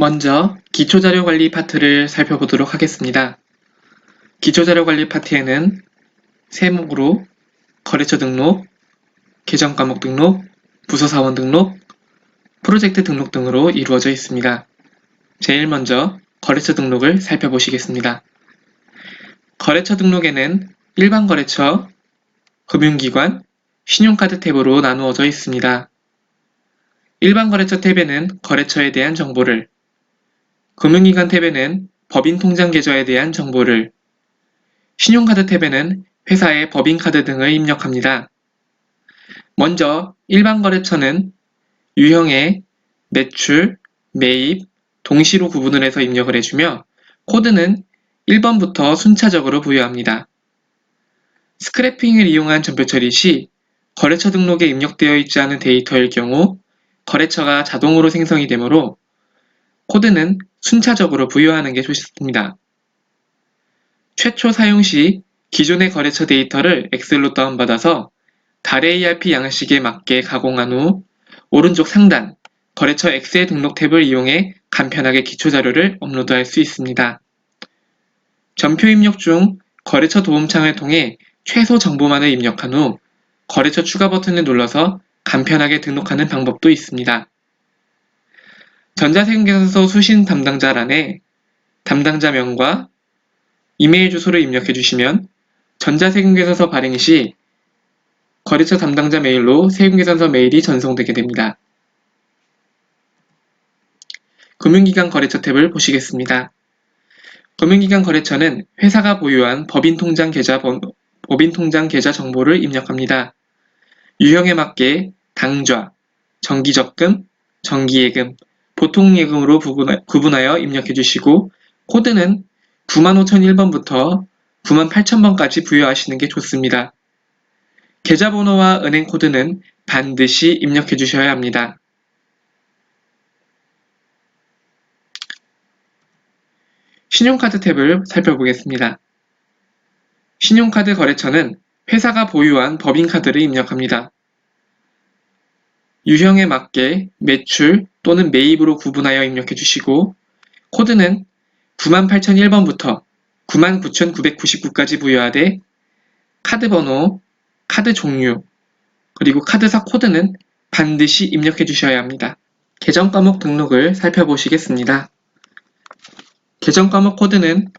먼저 기초자료관리 파트를 살펴보도록 하겠습니다. 기초자료관리 파트에는 세목으로 거래처 등록, 계정과목 등록, 부서사원 등록, 프로젝트 등록 등으로 이루어져 있습니다. 제일 먼저 거래처 등록을 살펴보시겠습니다. 거래처 등록에는 일반 거래처, 금융기관, 신용카드 탭으로 나누어져 있습니다. 일반 거래처 탭에는 거래처에 대한 정보를, 금융기관 탭에는 법인 통장 계좌에 대한 정보를, 신용카드 탭에는 회사의 법인카드 등을 입력합니다. 먼저 일반 거래처는 유형의 매출, 매입, 동시로 구분을 해서 입력을 해주며 코드는 1번부터 순차적으로 부여합니다. 스크래핑을 이용한 전표 처리 시 거래처 등록에 입력되어 있지 않은 데이터일 경우 거래처가 자동으로 생성이 되므로 코드는 순차적으로 부여하는 게 좋습니다. 최초 사용 시 기존의 거래처 데이터를 엑셀로 다운받아서 DAL-ERP 양식에 맞게 가공한 후 오른쪽 상단 거래처 엑셀 등록 탭을 이용해 간편하게 기초자료를 업로드할 수 있습니다. 전표 입력 중 거래처 도움창을 통해 최소 정보만을 입력한 후 거래처 추가 버튼을 눌러서 간편하게 등록하는 방법도 있습니다. 전자세금계산서 수신 담당자란에 담당자명과 이메일 주소를 입력해 주시면 전자세금계산서 발행 시 거래처 담당자 메일로 세금계산서 메일이 전송되게 됩니다. 금융기관 거래처 탭을 보시겠습니다. 금융기관 거래처는 회사가 보유한 법인통장 계좌 정보를 입력합니다. 유형에 맞게 당좌, 정기적금, 정기예금, 보통예금으로 구분하여 입력해 주시고 코드는 95,001번부터 98,000번까지 부여하시는 게 좋습니다. 계좌번호와 은행 코드는 반드시 입력해 주셔야 합니다. 신용카드 탭을 살펴보겠습니다. 신용카드 거래처는 회사가 보유한 법인카드를 입력합니다. 유형에 맞게 매출 또는 매입으로 구분하여 입력해 주시고 코드는 98,001번부터 99,999까지 부여하되 카드번호, 카드 종류, 그리고 카드사 코드는 반드시 입력해 주셔야 합니다. 계정과목 등록을 살펴보시겠습니다. 계정과목 코드는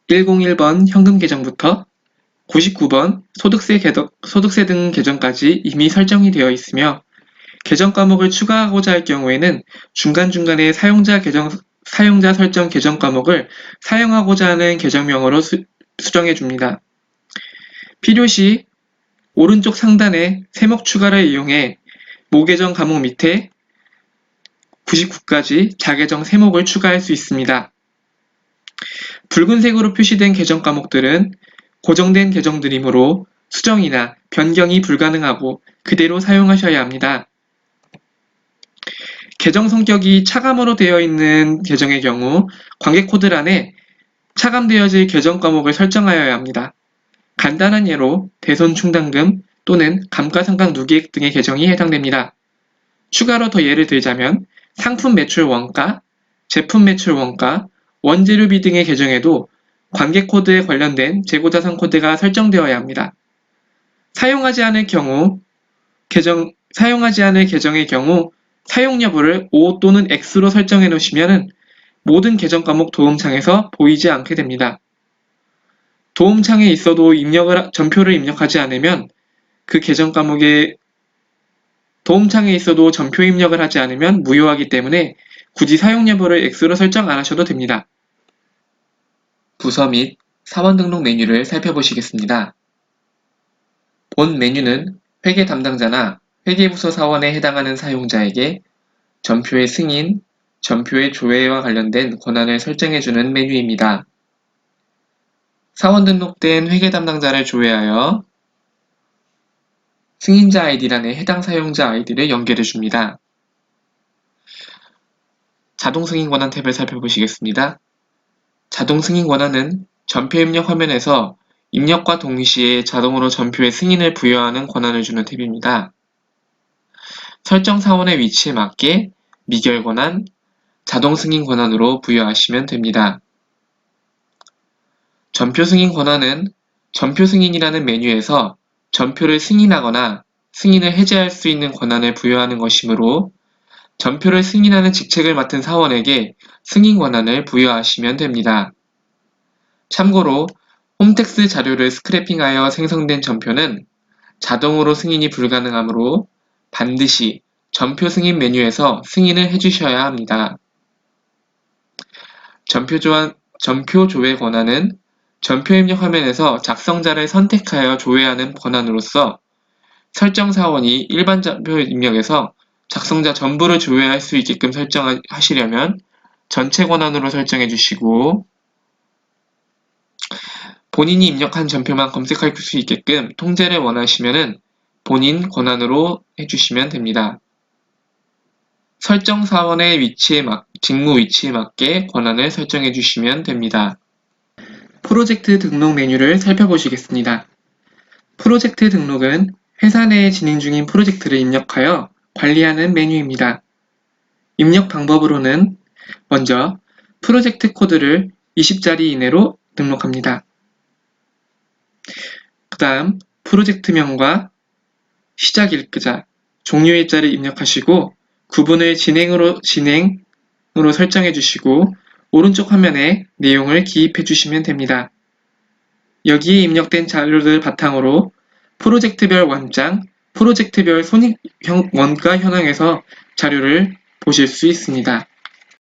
101번 현금 계정부터 99번 소득세 등 계정까지 이미 설정이 되어 있으며 계정 과목을 추가하고자 할 경우에는 중간중간에 사용자 설정 계정 과목을 사용하고자 하는 계정명으로 수정해 줍니다. 필요시 오른쪽 상단에 세목 추가를 이용해 모계정 과목 밑에 99까지 자계정 세목을 추가할 수 있습니다. 붉은색으로 표시된 계정 과목들은 고정된 계정들이므로 수정이나 변경이 불가능하고 그대로 사용하셔야 합니다. 계정 성격이 차감으로 되어 있는 계정의 경우 관계코드란에 차감되어질 계정 과목을 설정하여야 합니다. 간단한 예로 대손충당금 또는 감가상각 누계액 등의 계정이 해당됩니다. 추가로 더 예를 들자면 상품 매출 원가, 제품 매출 원가, 원재료비 등의 계정에도 관계코드에 관련된 재고자산 코드가 설정되어야 합니다. 사용하지 않을 계정의 경우 사용 여부를 O 또는 X로 설정해 놓으시면 모든 계정 과목 도움창에서 보이지 않게 됩니다. 도움창에 있어도 전표를 입력하지 않으면 그 계정 과목에 도움창에 있어도 전표 입력을 하지 않으면 무효하기 때문에 굳이 사용 여부를 X로 설정 안 하셔도 됩니다. 부서 및 사원 등록 메뉴를 살펴보시겠습니다. 본 메뉴는 회계 담당자나 회계부서 사원에 해당하는 사용자에게 전표의 승인, 전표의 조회와 관련된 권한을 설정해주는 메뉴입니다. 사원 등록된 회계 담당자를 조회하여 승인자 아이디란에 해당 사용자 아이디를 연결해줍니다. 자동 승인 권한 탭을 살펴보시겠습니다. 자동 승인 권한은 전표 입력 화면에서 입력과 동시에 자동으로 전표의 승인을 부여하는 권한을 주는 탭입니다. 설정 사원의 위치에 맞게 미결 권한, 자동 승인 권한으로 부여하시면 됩니다. 전표 승인 권한은 전표 승인이라는 메뉴에서 전표를 승인하거나 승인을 해제할 수 있는 권한을 부여하는 것이므로 전표를 승인하는 직책을 맡은 사원에게 승인 권한을 부여하시면 됩니다. 참고로 홈택스 자료를 스크래핑하여 생성된 전표는 자동으로 승인이 불가능하므로 반드시 전표 승인 메뉴에서 승인을 해주셔야 합니다. 전표 조회 권한은 전표 입력 화면에서 작성자를 선택하여 조회하는 권한으로서 설정 사원이 일반 전표 입력에서 작성자 전부를 조회할 수 있게끔 설정하시려면 전체 권한으로 설정해 주시고 본인이 입력한 전표만 검색할 수 있게끔 통제를 원하시면 본인 권한으로 해주시면 됩니다. 설정 사원의 직무 위치에 맞게 권한을 설정해 주시면 됩니다. 프로젝트 등록 메뉴를 살펴보시겠습니다. 프로젝트 등록은 회사 내에 진행 중인 프로젝트를 입력하여 관리하는 메뉴입니다. 입력 방법으로는 먼저 프로젝트 코드를 20자리 이내로 등록합니다. 그 다음 프로젝트명과 시작 일자, 종료 일자를 입력하시고 구분을 진행으로 설정해 주시고 오른쪽 화면에 내용을 기입해 주시면 됩니다. 여기에 입력된 자료를 바탕으로 프로젝트별 원장, 프로젝트별 원가 현황에서 자료를 보실 수 있습니다.